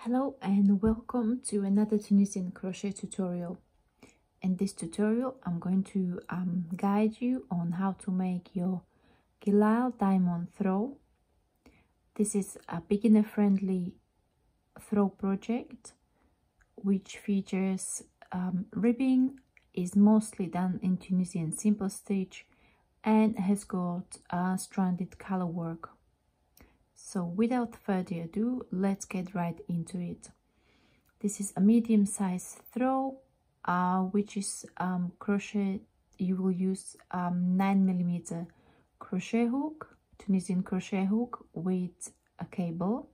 Hello and welcome to another Tunisian crochet tutorial. In this tutorial I'm going to guide you on how to make your Gilal diamond throw. This is a beginner friendly throw project which features ribbing, is mostly done in Tunisian simple stitch and has got stranded color work. So without further ado, let's get right into it. This is a medium-sized throw, which is crochet. You will use 9mm crochet hook, Tunisian crochet hook with a cable,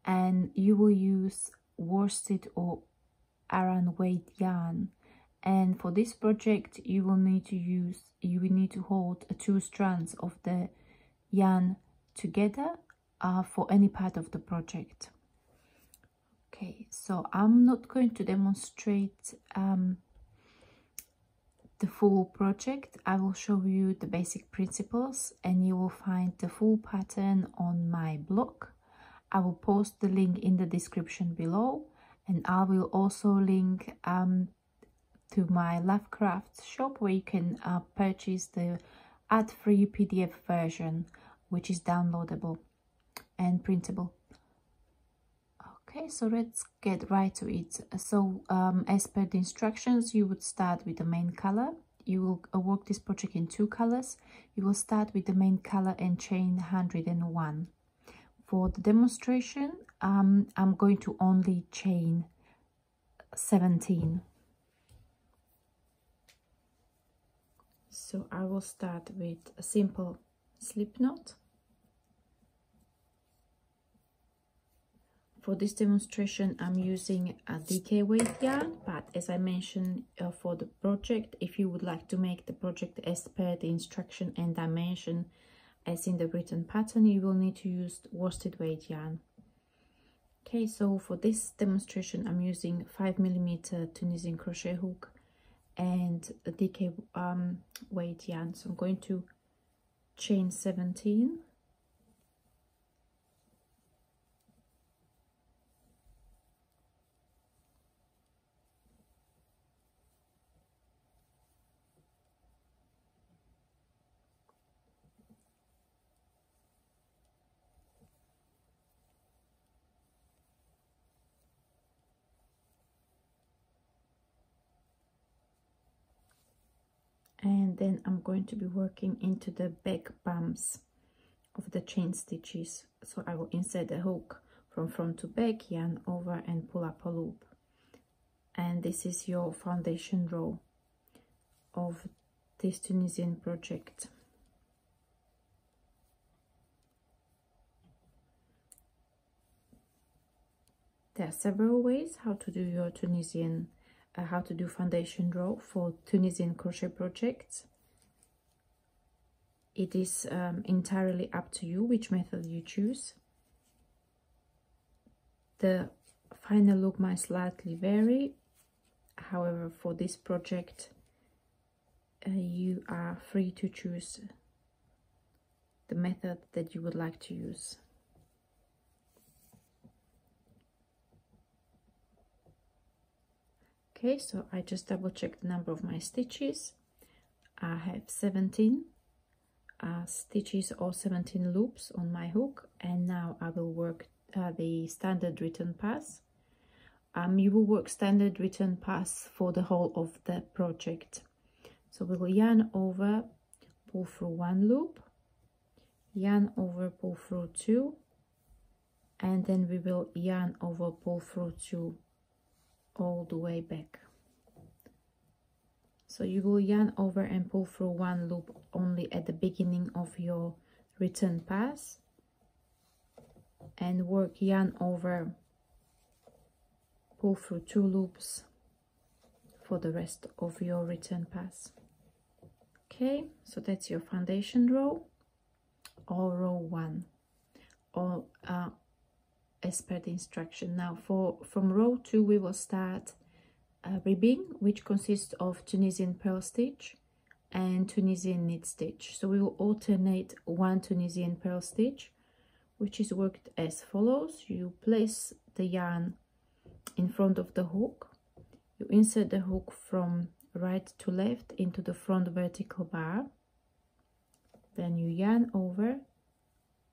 and you will use worsted or Aran weight yarn. And for this project, you will need to hold 2 strands of the yarn together for any part of the project. Okay, so I'm not going to demonstrate the full project. I will show you the basic principles and you will find the full pattern on my blog. I will post the link in the description below, and I will also link to my Lovecrafts shop where you can purchase the ad-free PDF version, which is downloadable and printable. Okay, so let's get right to it. So as per the instructions, you would start with the main color. You will work this project in 2 colors. You will start with the main color and chain 101. For the demonstration, I'm going to only chain 17. So I will start with a simple slip knot. For this demonstration, I'm using a DK weight yarn, but as I mentioned for the project, if you would like to make the project as per the instruction and dimension as in the written pattern, you will need to use worsted weight yarn. Okay, so for this demonstration, I'm using 5mm Tunisian crochet hook and a DK weight yarn. So I'm going to chain 17. And then I'm going to be working into the back bumps of the chain stitches. So I will insert the hook from front to back, yarn over and pull up a loop. And this is your foundation row of this Tunisian project. There are several ways how to do your Tunisian how to do foundation row for Tunisian crochet projects. It is entirely up to you which method you choose. The final look might slightly vary. However, for this project, you are free to choose the method that you would like to use. Okay, so I just double checked the number of my stitches. I have 17 stitches or 17 loops on my hook, and now I will work the standard return pass. You will work standard return pass for the whole of the project. So we will yarn over, pull through 1 loop, yarn over, pull through 2, and then we will yarn over, pull through 2 all the way back. So you will yarn over and pull through 1 loop only at the beginning of your return pass, and work yarn over, pull through 2 loops for the rest of your return pass. Okay, so that's your foundation row or row 1, or as per the instruction. Now from row 2 we will start ribbing, which consists of Tunisian pearl stitch and Tunisian knit stitch. So we will alternate 1 Tunisian pearl stitch which is worked as follows. You place the yarn in front of the hook, you insert the hook from right to left into the front vertical bar, then you yarn over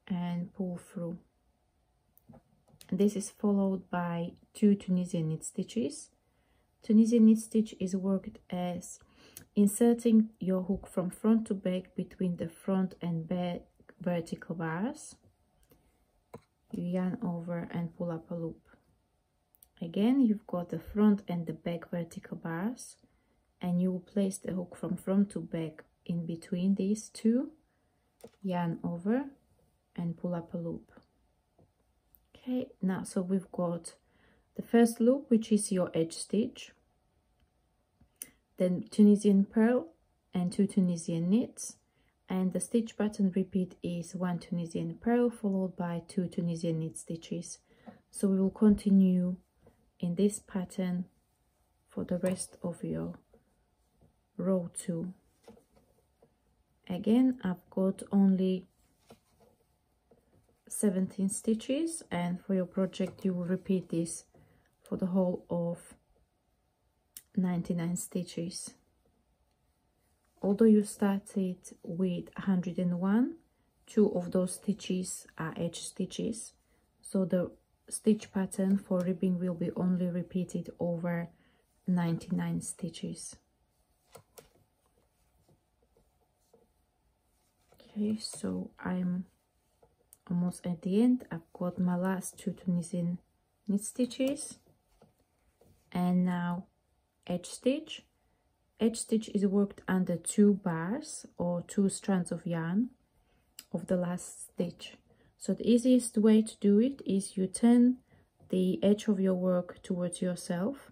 and pull through. And this is followed by 2 Tunisian knit stitches. Tunisian knit stitch is worked as inserting your hook from front to back between the front and back vertical bars. You yarn over and pull up a loop. Again, you've got the front and the back vertical bars, and you will place the hook from front to back in between these two, yarn over and pull up a loop. Okay, now so we've got the first loop, which is your edge stitch, then Tunisian purl and 2 Tunisian knits, and the stitch pattern repeat is 1 Tunisian purl followed by 2 Tunisian knit stitches. So we will continue in this pattern for the rest of your row 2. Again, I've got only 17 stitches, and for your project you will repeat this for the whole of 99 stitches. Although you started with 101, 2 of those stitches are edge stitches, so the stitch pattern for ribbing will be only repeated over 99 stitches. Okay, so I'm almost at the end. I've got my last 2 Tunisian knit stitches, and now edge stitch. Edge stitch is worked under 2 bars or 2 strands of yarn of the last stitch. So the easiest way to do it is you turn the edge of your work towards yourself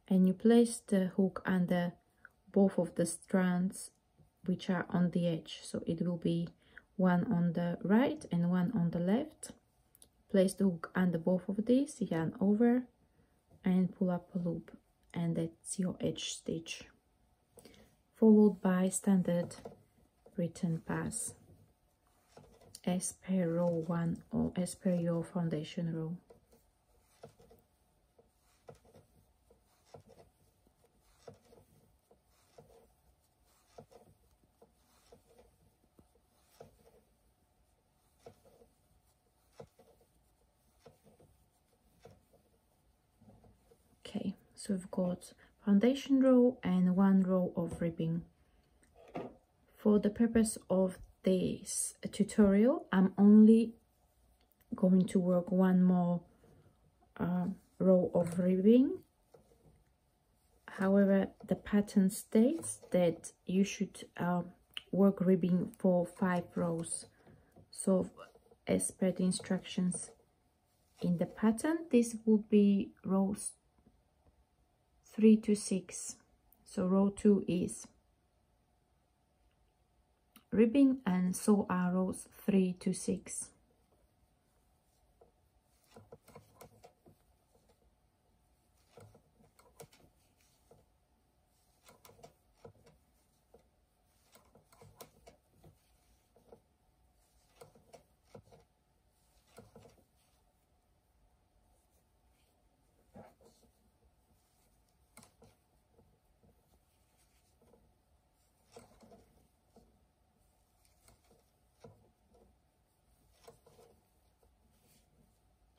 and you place the hook under both of the strands which are on the edge. So it will be one on the right and one on the left. Place the hook under both of these, yarn over and pull up a loop, and that's your edge stitch, followed by standard return pass as per row 1 or as per your foundation row. Okay, so we've got foundation row and 1 row of ribbing. For the purpose of this tutorial, I'm only going to work 1 more row of ribbing. However, the pattern states that you should work ribbing for 5 rows. So as per the instructions in the pattern, this would be rows 3 to 6. So row 2 is ribbing, and so are rows 3 to 6.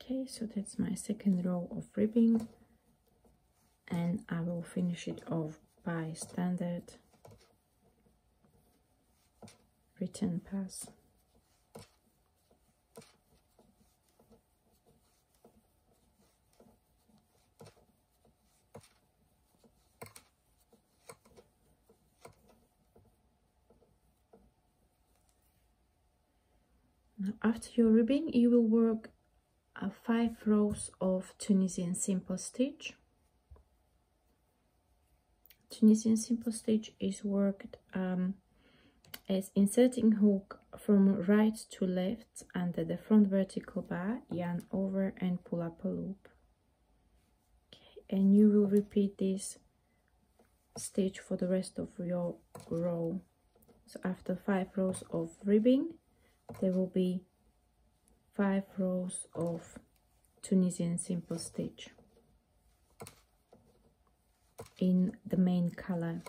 Okay, so that's my second row of ribbing, and I will finish it off by standard return pass. Now, after your ribbing, you will work 5 rows of Tunisian simple stitch. Tunisian simple stitch is worked as inserting hook from right to left under the front vertical bar, yarn over and pull up a loop. Okay, and you will repeat this stitch for the rest of your row. So after 5 rows of ribbing, there will be 5 rows of Tunisian simple stitch in the main color.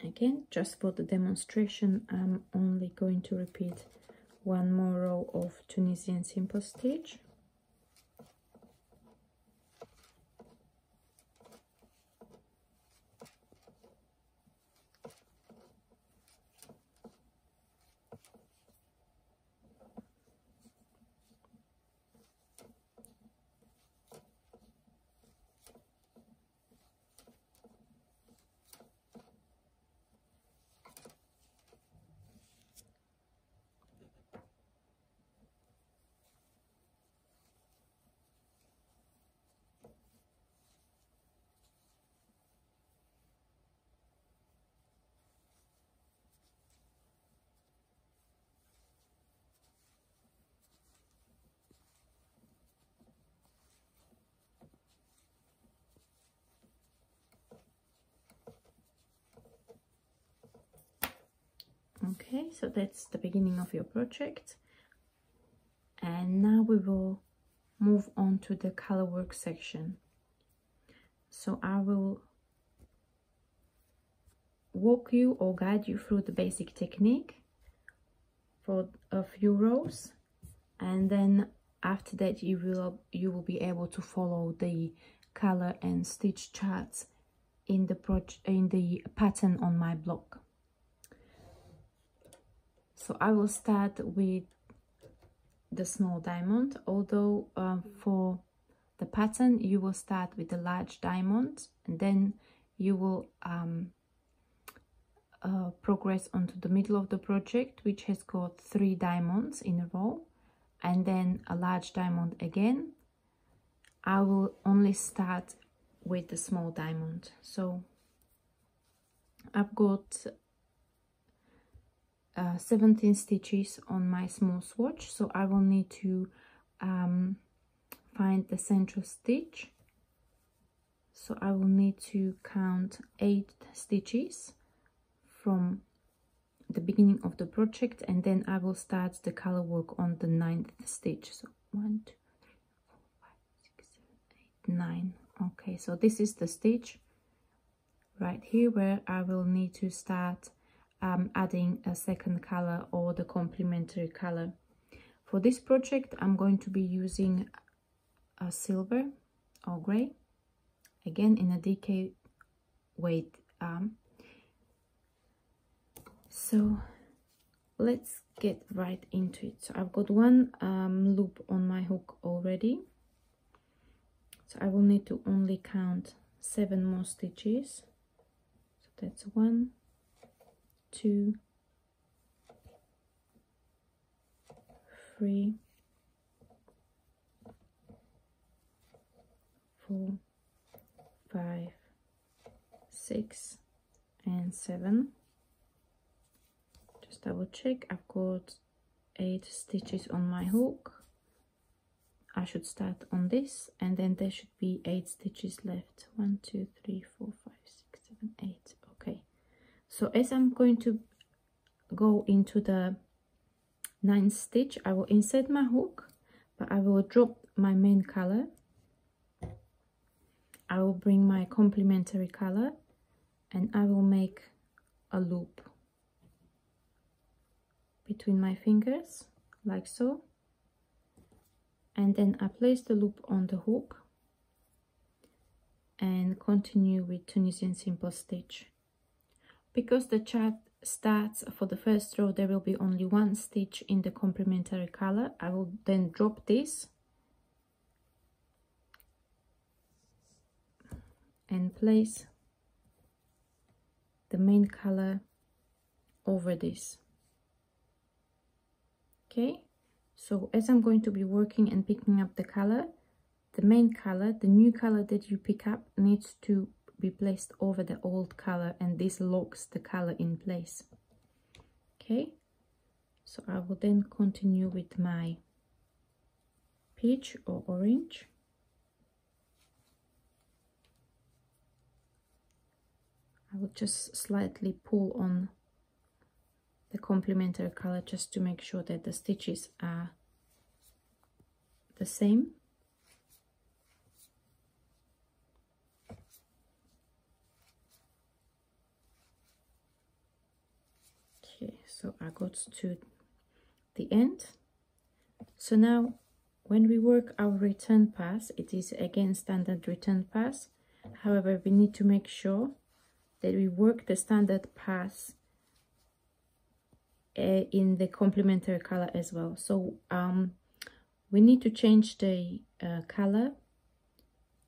Again, just for the demonstration, I'm only going to repeat one more row of Tunisian simple stitch. Okay, so that's the beginning of your project, and now we will move on to the color work section. So I will walk you or guide you through the basic technique for a few rows, and then after that you will be able to follow the color and stitch charts in the pattern on my blog. So I will start with the small diamond, although for the pattern you will start with the large diamond, and then you will progress onto the middle of the project, which has got 3 diamonds in a row, and then a large diamond again. I will only start with the small diamond. So I've got 17 stitches on my small swatch, so I will need to find the central stitch. So I will need to count 8 stitches from the beginning of the project, and then I will start the color work on the 9th stitch. So 1, 2, 3, 4, 5, 6, 7, 8, 9. Okay, so this is the stitch right here where I will need to start adding a second color or the complementary color. For this project I'm going to be using a silver or gray, again in a DK weight. So let's get right into it. So I've got one loop on my hook already, so I will need to only count 7 more stitches. So that's 1, 2, 3, 4, 5, 6 and 7. Just double check. I've got 8 stitches on my hook. I should start on this, and then there should be 8 stitches left. 1, 2, 3, 4, 5, 6, 7, 8. Okay, so as I'm going to go into the 9th stitch, I will insert my hook, but I will drop my main color. I will bring my complementary color, and I will make a loop between my fingers like so, and then I place the loop on the hook and continue with Tunisian simple stitch. Because the chart starts for the first row, there will be only 1 stitch in the complementary color. I will then drop this and place the main color over this. Okay, so as I'm going to be working and picking up the color, the main color, the new color that you pick up, needs to be placed over the old color, and this locks the color in place. Okay, so I will then continue with my peach or orange. I will just slightly pull on the complementary color just to make sure that the stitches are the same. Okay, so I got to the end. So now when we work our return pass, it is again standard return pass. However, we need to make sure that we work the standard pass in the complementary color as well. So we need to change the color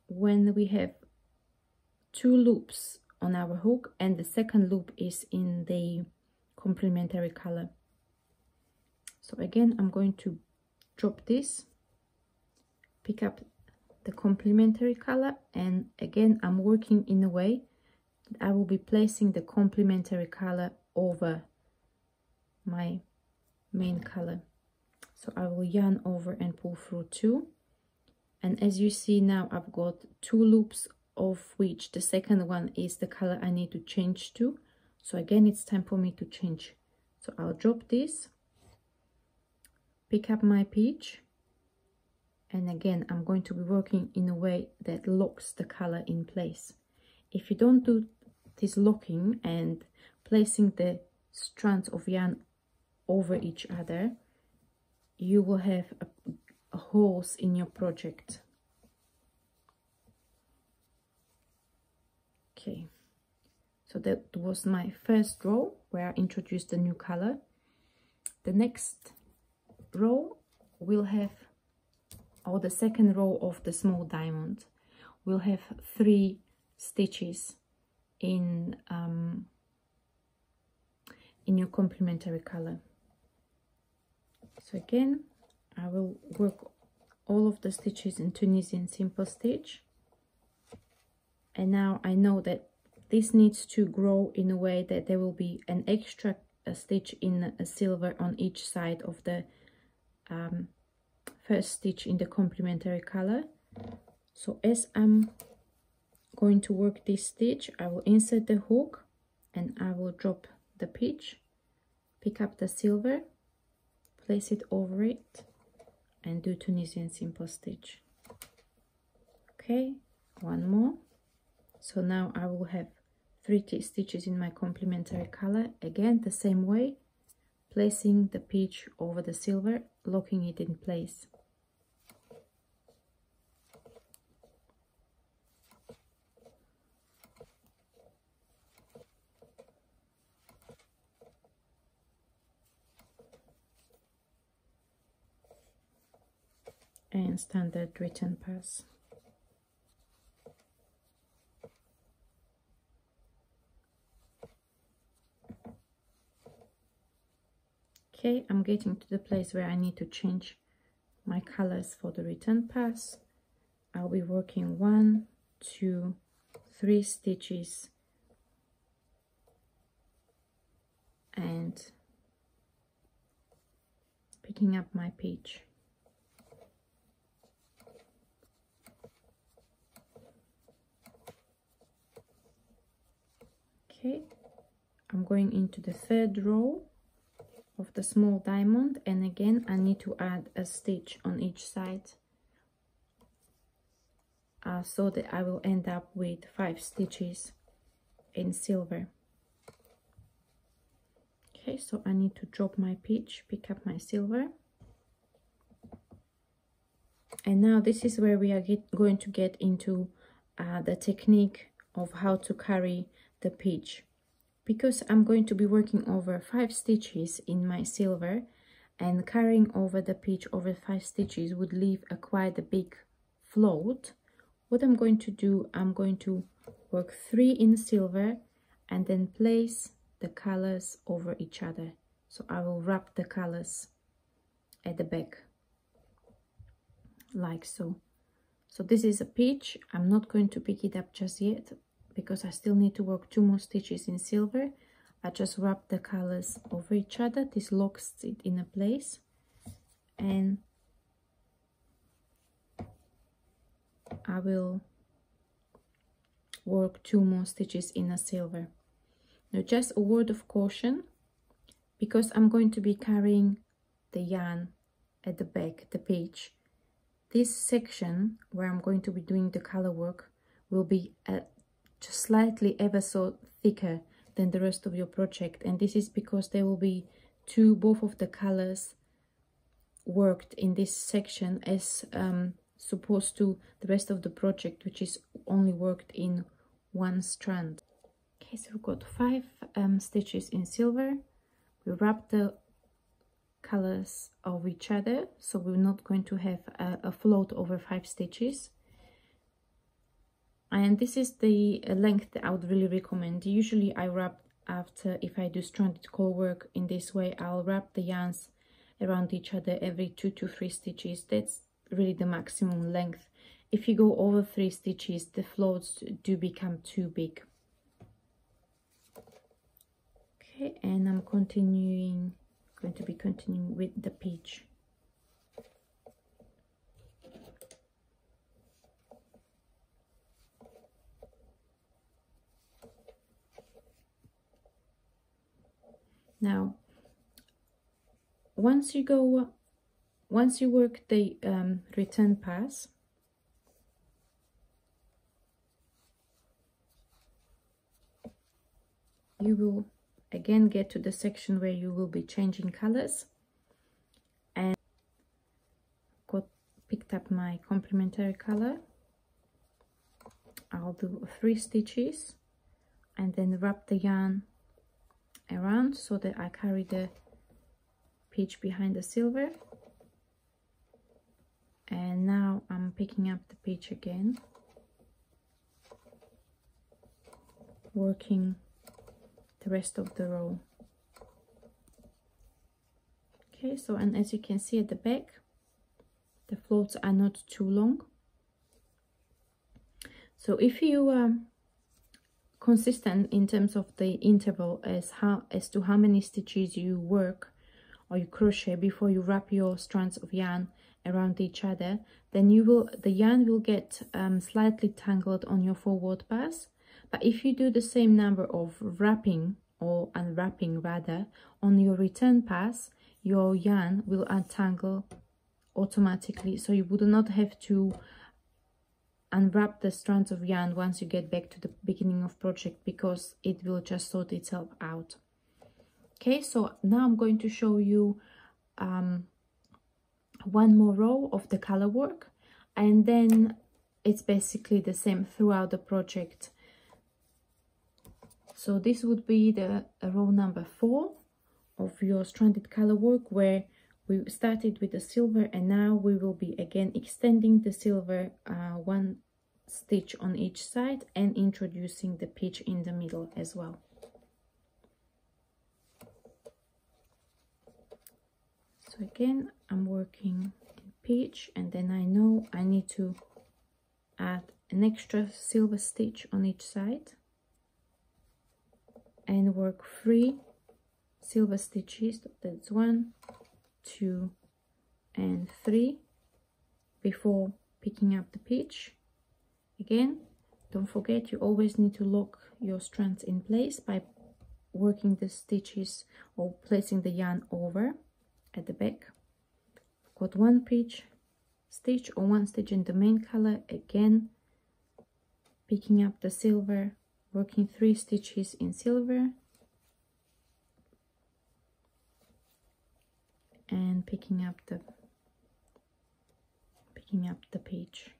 when we have 2 loops on our hook and the second loop is in the complementary color. So again, I'm going to drop this, pick up the complementary color, and again I'm working in a way that I will be placing the complementary color over my main color. So I will yarn over and pull through 2, and as you see now I've got 2 loops, of which the second one is the color I need to change to. So again, it's time for me to change. So I'll drop this, pick up my peach, and again I'm going to be working in a way that locks the color in place. If you don't do this locking and placing the strands of yarn over each other, you will have a holes in your project. Okay, so that was my first row where I introduced the new color. The next row will have, or the second row of the small diamond, will have 3 stitches in your complementary color. So again, I will work all of the stitches in Tunisian simple stitch, and now I know that this needs to grow in a way that there will be an extra stitch in a silver on each side of the first stitch in the complementary color. So as I'm going to work this stitch, I will insert the hook and I will drop the peach, pick up the silver, place it over it, and do Tunisian simple stitch. Okay, one more. So now I will have 3 stitches in my complementary color, again the same way, placing the peach over the silver, locking it in place. And standard return pass. Okay, I'm getting to the place where I need to change my colors for the return pass. I'll be working 1, 2, 3 stitches and picking up my peach. Okay, I'm going into the 3rd row of the small diamond, and again I need to add a stitch on each side so that I will end up with 5 stitches in silver. Okay, so I need to drop my peach, pick up my silver, and now this is where we are going to get into the technique of how to carry the peach. Because I'm going to be working over 5 stitches in my silver, and carrying over the peach over 5 stitches would leave quite a big float what I'm going to do, I'm going to work 3 in silver and then place the colors over each other. So I will wrap the colors at the back like so. So this is a peach. I'm not going to pick it up just yet because I still need to work 2 more stitches in silver. I just wrap the colors over each other. This locks it in a place, and I will work 2 more stitches in a silver. Now just a word of caution, because I'm going to be carrying the yarn at the back, the page, this section where I'm going to be doing the color work will be just slightly ever so thicker than the rest of your project, and this is because there will be both of the colors worked in this section as opposed to the rest of the project, which is only worked in 1 strand. Okay, so we've got 5 stitches in silver. We wrap the colors of each other, so we're not going to have a float over 5 stitches. And this is the length that I would really recommend. Usually I wrap after, if I do stranded color work in this way, I'll wrap the yarns around each other every 2 to 3 stitches. That's really the maximum length. If you go over 3 stitches, the floats do become too big. Okay, and I'm going to be continuing with the peach. Now, once you work the return pass, you will again get to the section where you will be changing colors, and picked up my complementary color. I'll do 3 stitches and then wrap the yarn around so that I carry the peach behind the silver. And now I'm picking up the peach again, working the rest of the row. Okay, so, and as you can see at the back, the floats are not too long. So if you are consistent in terms of the interval as to how many stitches you work or you crochet before you wrap your strands of yarn around each other, then the yarn will get slightly tangled on your forward pass. But if you do the same number of wrapping or unwrapping rather on your return pass, your yarn will untangle automatically, so you would not have to unwrap the strands of yarn once you get back to the beginning of project, because it will just sort itself out. Okay, so now I'm going to show you 1 more row of the color work, and then it's basically the same throughout the project. So this would be the row number 4 of your stranded color work, where we started with the silver, and now we will be again extending the silver 1 stitch on each side and introducing the peach in the middle as well. So again, I'm working in peach, and then I know I need to add an extra silver stitch on each side and work 3 silver stitches. That's 1, 2 and 3 before picking up the peach. Again, don't forget, you always need to lock your strands in place by working the stitches or placing the yarn over at the back. Got 1 peach stitch or 1 stitch in the main color, again picking up the silver, working 3 stitches in silver and picking up the peach.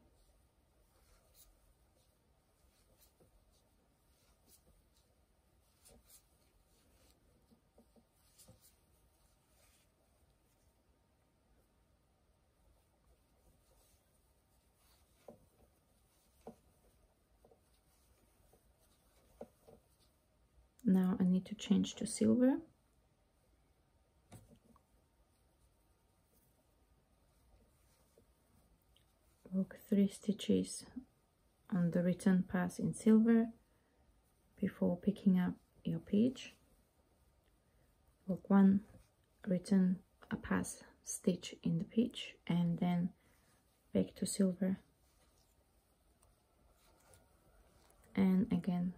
Now I need to change to silver. Work 3 stitches on the return pass in silver before picking up your page. Work 1 return pass stitch in the page and then back to silver, and again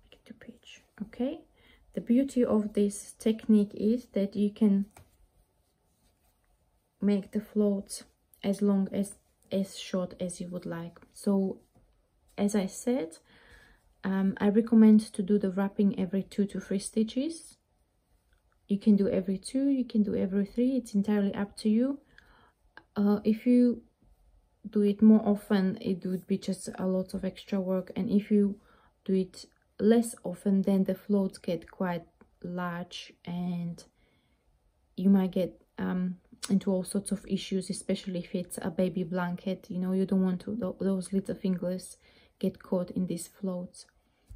back to page. Okay, the beauty of this technique is that you can make the floats as long as short as you would like. So as I said, I recommend to do the wrapping every 2 to 3 stitches. You can do every 2, you can do every 3, it's entirely up to you. If you do it more often, it would be just a lot of extra work, and if you do it less often, then the floats get quite large and you might get into all sorts of issues, especially if it's a baby blanket. You know, you don't want to those little fingers get caught in these floats.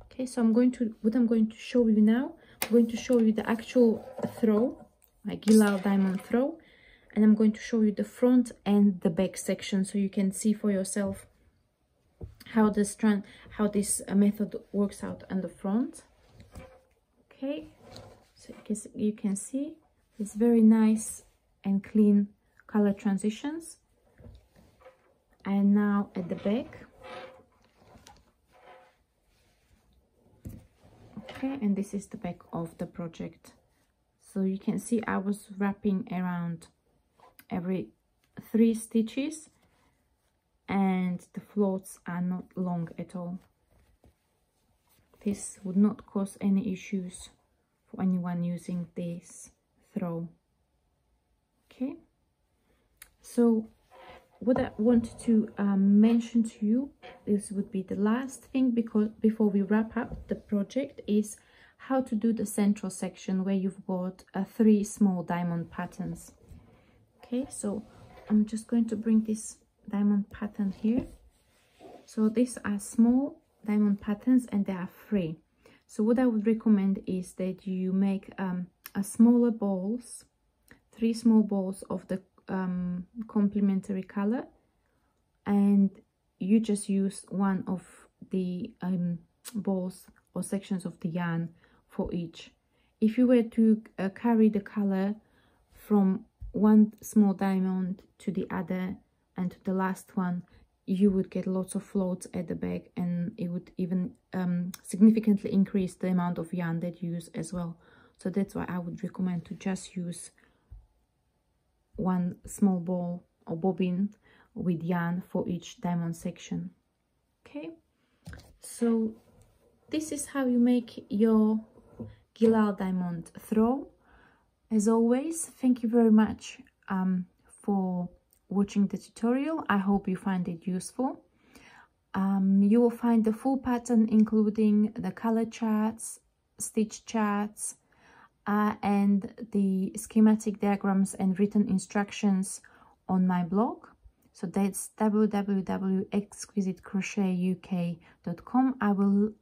Okay, so what I'm going to show you now, I'm going to show you the actual throw, my Gilal diamond throw, and I'm going to show you the front and the back section so you can see for yourself how this method works out on the front. Okay, so you can see it's very nice and clean color transitions. And now at the back. Okay, and this is the back of the project. So you can see I was wrapping around every 3 stitches, and the floats are not long at all. This would not cause any issues for anyone using this throw. Okay, so what I want to mention to you, this would be the last thing before we wrap up the project, is how to do the central section where you've got 3 small diamond patterns. Okay, so I'm just going to bring this diamond pattern here. So these are small diamond patterns and they are free. So what I would recommend is that you make a smaller balls, 3 small balls of the complementary color, and you just use one of the balls or sections of the yarn for each. If you were to carry the color from one small diamond to the other and to the last one, you would get lots of floats at the back, and it would even significantly increase the amount of yarn that you use as well. So that's why I would recommend to just use one small ball or bobbin with yarn for each diamond section. Okay, so this is how you make your Gilal diamond throw. As always, thank you very much for watching the tutorial. I hope you find it useful. You will find the full pattern, including the color charts, stitch charts, and the schematic diagrams and written instructions on my blog. So that's www.exquisitecrochetuk.com. I will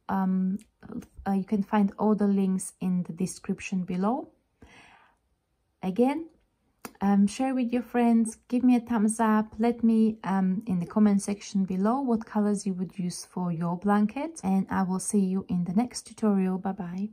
you can find all the links in the description below. Again, share with your friends, give me a thumbs up, let me in the comment section below what colors you would use for your blanket, and I will see you in the next tutorial. Bye bye.